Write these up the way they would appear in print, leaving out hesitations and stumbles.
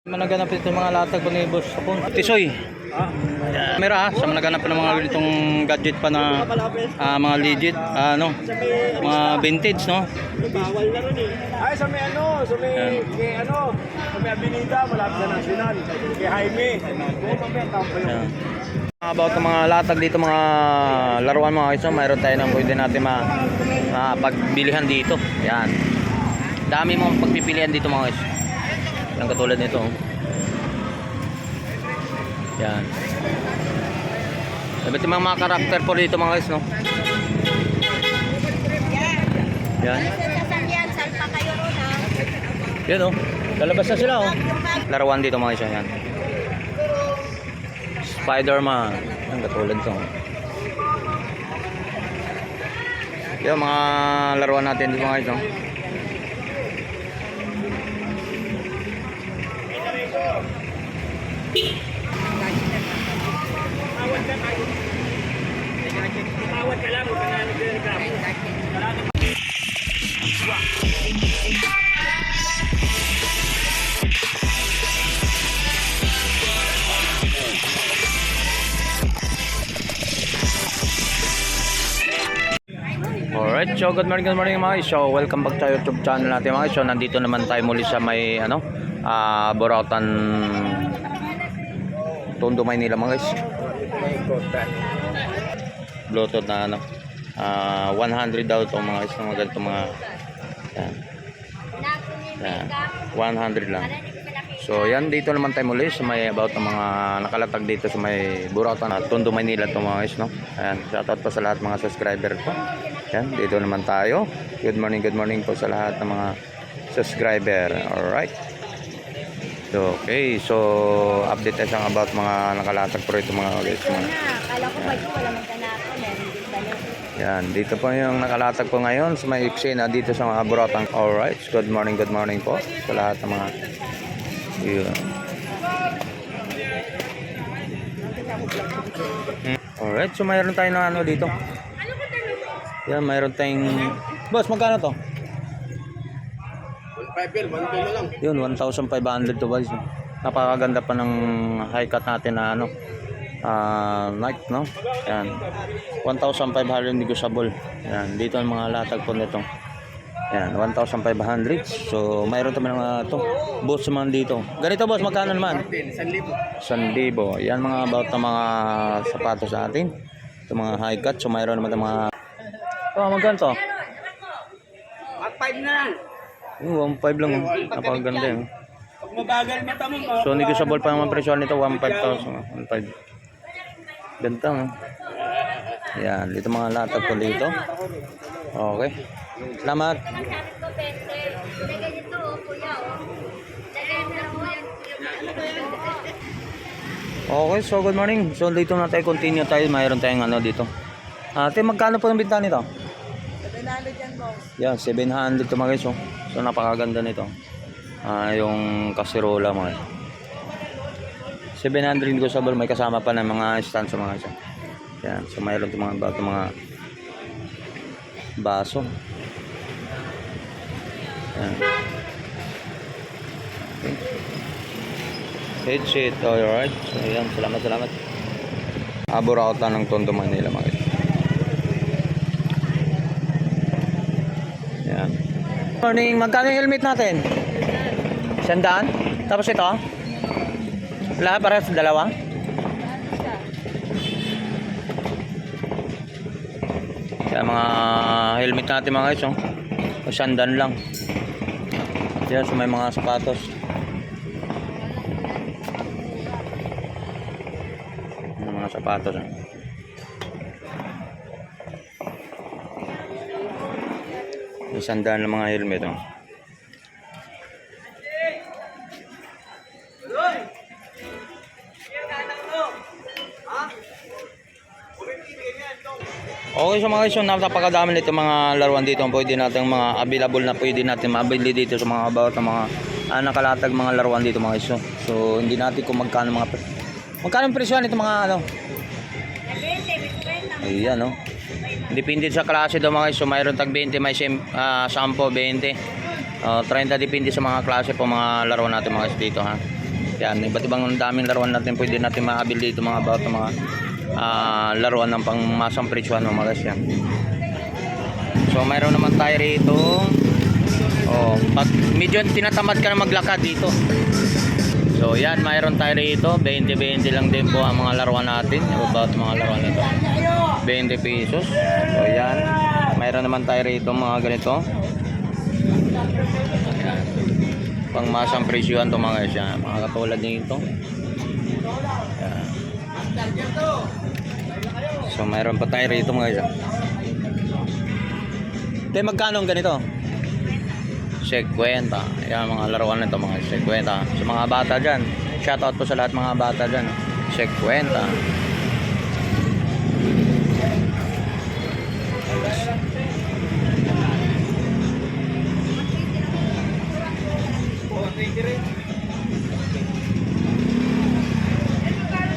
Managanap ito mga latag ko ni Boss Apong Tisoy. Kamera sa managanap ng mga ganitong gadget pa na mga legit, mga vintage, no? Bawal na rin eh. Ay, sa may sa may Avenida, malapit sa National. Kay Jaime. About ng mga latag dito, mga laruan mga guys, mayroon tayo ng pwede natin pagbilihan dito. Yan. Dami mong pagpipilian dito mga guys. Yung katulad nito. Yan. Dapat yung mga karakter po dito mga guys, no? Yan. Yan, oh. Lalabas na sila, oh. Laruan dito mga guys, yan. Spider-Man. Yung katulad to. Yan, mga laruan natin dito mga guys, no? Tawad ka lang, huwag ka na nagreklamo. Alright, so good morning mga guys. So welcome back sa YouTube channel natin mga guys. So nandito naman tayo muli sa may Boractan, Tondo, Maynila mga guys. Bluetooth na 100 daw itong mga guys, mga ganito mga yan, 100 lang. So yan, dito naman tayo muli sa may about ng mga nakalatag dito sa may Boractan, Tondo, Maynila itong mga guys, no? Ayan, shoutout po sa lahat mga subscriber po. Yan, dito naman tayo. Good morning po sa lahat ng mga subscriber. Alright. So, okay, so update tayo about mga nakalatag po rito mga guys. Kala ko pa wala magkanako, meron din pala. Yan, dito po yung nakalatag po ngayon sa may eksena dito sa mga Boractan. Alright, good morning po sa lahat ng mga yun. Alright, so mayroon tayo ng dito. Yan, mayroon tayong boss, magkano to? 1,500, 1,200 na lang. Yun, 1,500 to guys. Napakaganda pa ng high cut natin na Nike, no? Yan, 1,500 negotiable. Yan, dito ang mga latag po nito. Yan, 1,500. So mayroon tayo mga boss naman dito. Ganito boss, magkano naman? 1,000. 1,000. Yan mga about na mga sapatos natin. Ito mga high cut. So mayroon naman mga magkano to? 1,500 na lang. 1,500 lang. Napakaganda yun. Pag mabagal mata mo, So negotiable pa naman presyo nito, 1,500. 1,500. Ganda, no? Yan, dito mga latag po dito. Okay. Salamat. Okay, so good morning. So dito na tayo, continue tayo. Mayroon tayong dito. Ate, magkano po ang binta nito? 700 yan, boss. Yan, 700 to mga guys. So napakaganda nito. Yung kasirola mo. 700 negotiable, may kasama pa ng mga stand sa mga isa. Yan, so mayroon itong mga bato, mga baso. Yan. Okay. Headset, alright. So yan, salamat. Boractan ng Tondo, Manila mga guys. Yan. Morning, magkano yung helmet natin? 100? Tapos ito? Lahat para sa dalawa? Kaya mga helmet natin mga guys, 100 lang. Yan, so may mga sapatos. Mga sapatos. May 100 lang mga helmet. Okay, so mga guys, napakadami nito mga laruan dito. Pwede natin mga available na pwede natin mabili dito sa mga about ng mga nakalatag mga laruan dito mga guys. So hindi natin kung magkano magkano presyo nito mga Ayan, no. Depende sa klase daw mga guys. So mayroon tag 20, may 10, 20, 30, depende sa mga klase po mga laro natin mga guys dito ha. Yan, iba't ibang daming laruan natin pwede natin makabili dito mga about mga laruan ng pangmasang presyohan mga guys yan. So mayroon naman tayo rito. Oh, pag medyo tinatamad ka na maglakad dito. So yan, mayroon tayo rito. 20-20 lang din po ang mga laruan natin. About mga laruan nito. 20 pesos. So yan. Mayroon naman tayo rito mga ganito. Ayan. Pangmasang presyohan to mga guys yan. Mga katulad nito. Ayan. So mayroon pa tayo rito mga guys. Te, magkano ang ganito? 50. Ayan mga laruan nito mga 50. Sa mga bata dyan. Shoutout po sa lahat mga bata dyan. 50.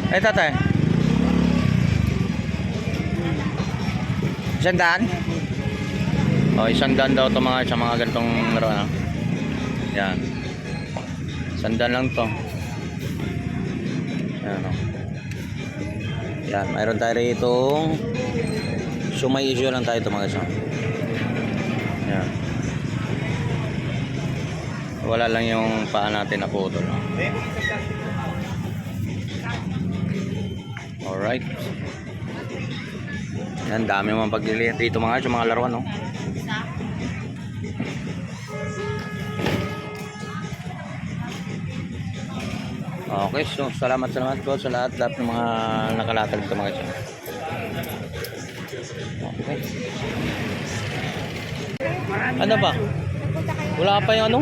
Eh tatay. 100? O, 100 daw ito mga sa mga ganitong laruan. Yan. 100 lang to. Yan o. Yan, mayroon tayo rito. So may issue lang tayo ito mga isa. Yan. Wala lang yung paa natin na putol. No? Alright. Yan, dami mga pagliliit dito mga sa mga laruan, no? Okay, so salamat po sa lahat ng mga nakalatag dito mga isa. Okay. Ano ba? Wala pa yung ano?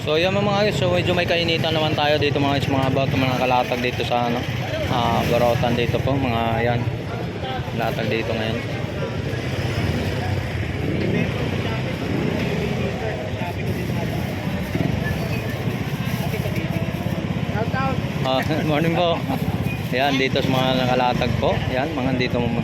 So yan mga guys, so medyo may kainitan naman tayo dito mga guys, mga about mga nakalatag dito sa ano, Barotan dito po, mga yan. Latag dito ngayon. Morning po. Yan, dito sa mga nakalatag po. Yan, mga dito mo.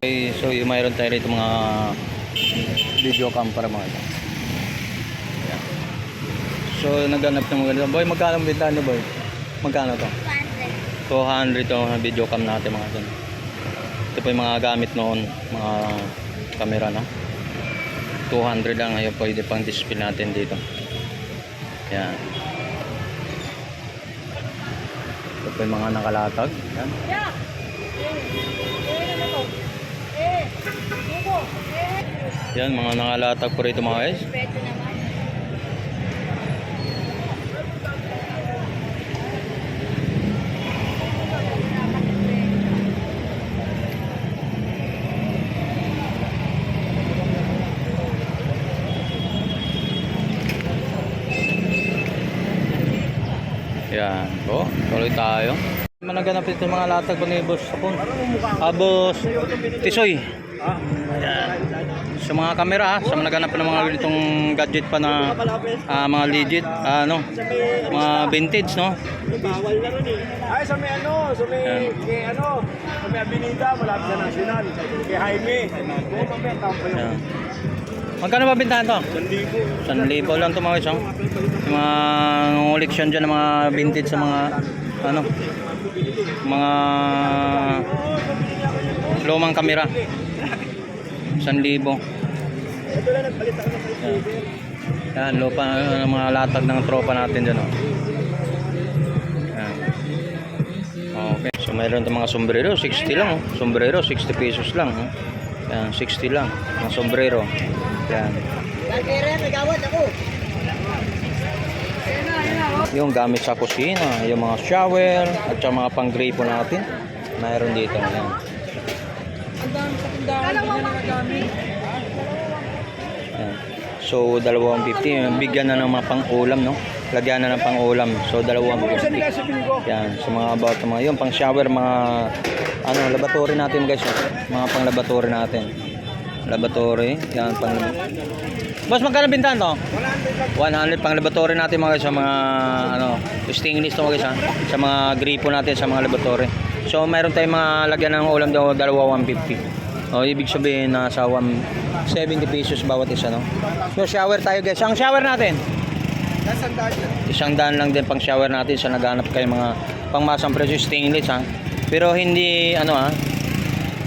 Okay, so yung mayroon tayo rito mga video cam para mga ito. Yan. So naghanap ng mga boy, magkano ang benta nyo boy? Magkano to? 200 to video cam natin mga ito. Ito po yung mga gamit noon, mga camera na. 200 lang, ayun pwede pang display natin dito. Yan. Ito po yung mga nakalatag. Yan. Yan, mga nakalatag po rito mga guys. Yan po, tuloy tayo. Managanap ito mga latag po ni Boss Sapon. Boss Tisoy. Yan. Sa mga kamera, sa managanap ng mga ganitong gadget pa na mga legit, mga vintage, no? Bawal na rin eh. Ay, sa may sa may Abinida, malapit sa National. Kay Jaime. Oo, mamaya, tampo yun. Yan. Magkano ba bintahan to? 1,000 lang ito mga isang. Yung mga collection dyan ng mga vintage sa mga mga lumang kamera. 1,000. Ito lang, nagpalit ako ng receiver. Yan, lupa ng mga latag ng tropa natin dyan. Oh. Yan. Okay, so mayroon itong mga sombrero, 60 lang. Oh. Sombrero, 60 pesos lang. Oh. Yan, 60 lang. Ang sombrero. Yan. Yung gamit sa kusina, yung mga shower, at yung mga panggripo natin. Mayroon dito. Yan. Yan. So, 250. Bigyan na ng mga pang-ulam, no? Lagyan na ng pang-ulam. So, 250. Yan. So, mga about mga yun, pang-shower, mga laboratory natin guys. Mga pang-laboratory natin. Laboratory. Yan, pang-laboratory. Boss, magkano bintahan to? 100 pang laboratory natin mga guys, sa mga stainless to mga guys, sa mga gripo natin sa mga laboratory. So mayroon tayong mga lagyan ng ulam daw, 150. O, ibig sabihin nasa 70 pesos bawat isa, no? So, shower tayo guys. Ang shower natin? $100 lang din pang shower natin sa naghanap kayo mga pangmasang presyo stainless ha. Pero hindi ano ha.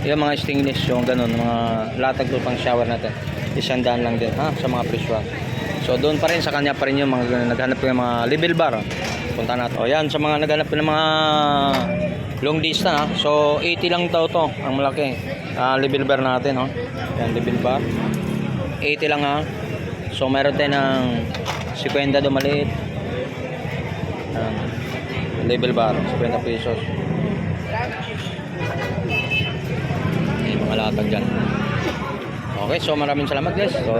Yung mga stainless yung ganun, mga latag to pang shower natin. $100 lang din ha sa mga presyo. So doon pa rin sa kanya pa rin yung mga naghanap ng mga level bar. Punta natin. O yan sa mga naghanap ng mga long distance ha. So 80 lang daw to, ang malaki. Level bar natin ha. Yan level bar. 80 lang ha. So meron tayo ng 50 do maliit. Level bar, 50 pesos. May mga latag dyan. Okay, so maraming salamat guys. So